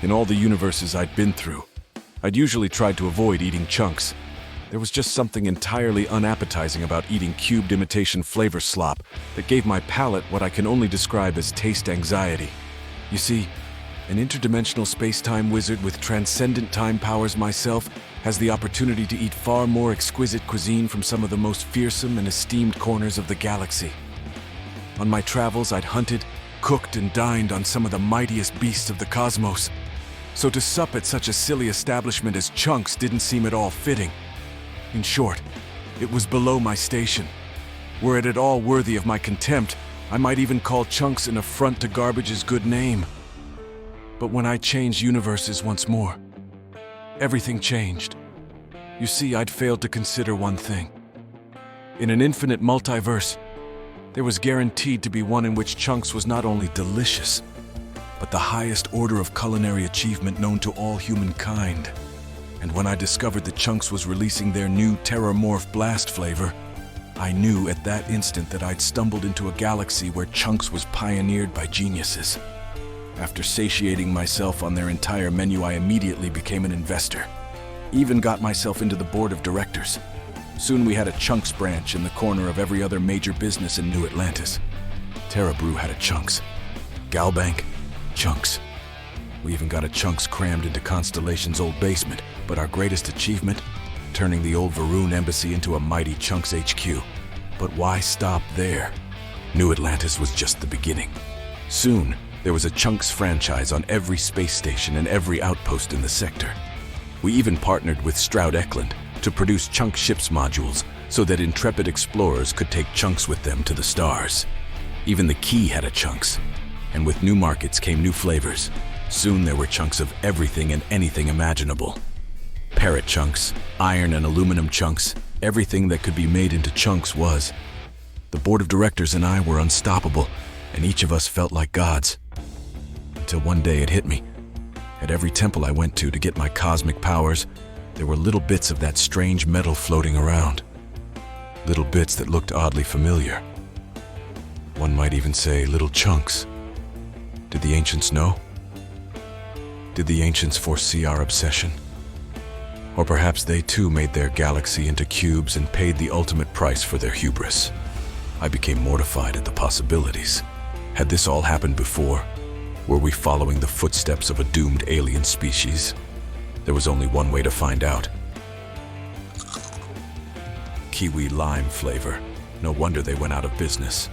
In all the universes I'd been through, I'd usually tried to avoid eating chunks. There was just something entirely unappetizing about eating cubed imitation flavor slop that gave my palate what I can only describe as taste anxiety. You see, an interdimensional space-time wizard with transcendent time powers myself has the opportunity to eat far more exquisite cuisine from some of the most fearsome and esteemed corners of the galaxy. On my travels, I'd hunted, cooked, and dined on some of the mightiest beasts of the cosmos. So to sup at such a silly establishment as Chunks didn't seem at all fitting. In short, it was below my station. Were it at all worthy of my contempt, I might even call Chunks an affront to Garbage's good name. But when I changed universes once more, everything changed. You see, I'd failed to consider one thing. In an infinite multiverse, there was guaranteed to be one in which Chunks was not only delicious, but the highest order of culinary achievement known to all humankind. And when I discovered that Chunks was releasing their new Terramorph Blast flavor, I knew at that instant that I'd stumbled into a galaxy where Chunks was pioneered by geniuses. After satiating myself on their entire menu, I immediately became an investor. Even got myself into the board of directors. Soon we had a Chunks branch in the corner of every other major business in New Atlantis. Terra Brew had a Chunks. Galbank, Chunks. We even got a Chunks crammed into Constellation's old basement, but our greatest achievement? Turning the old Varun embassy into a mighty Chunks HQ. But why stop there? New Atlantis was just the beginning. Soon, there was a Chunks franchise on every space station and every outpost in the sector. We even partnered with Stroud Eklund to produce Chunk ships modules so that intrepid explorers could take Chunks with them to the stars. Even the Key had a Chunks. And with new markets came new flavors. Soon there were Chunks of everything and anything imaginable. Parrot Chunks, iron and aluminum Chunks, everything that could be made into Chunks was. The board of directors and I were unstoppable, and each of us felt like gods. Until one day it hit me. At every temple I went to get my cosmic powers, there were little bits of that strange metal floating around. Little bits that looked oddly familiar. One might even say little chunks. Did the ancients know? Did the ancients foresee our obsession? Or perhaps they too made their galaxy into cubes and paid the ultimate price for their hubris. I became mortified at the possibilities. Had this all happened before? Were we following the footsteps of a doomed alien species? There was only one way to find out. Kiwi lime flavor. No wonder they went out of business.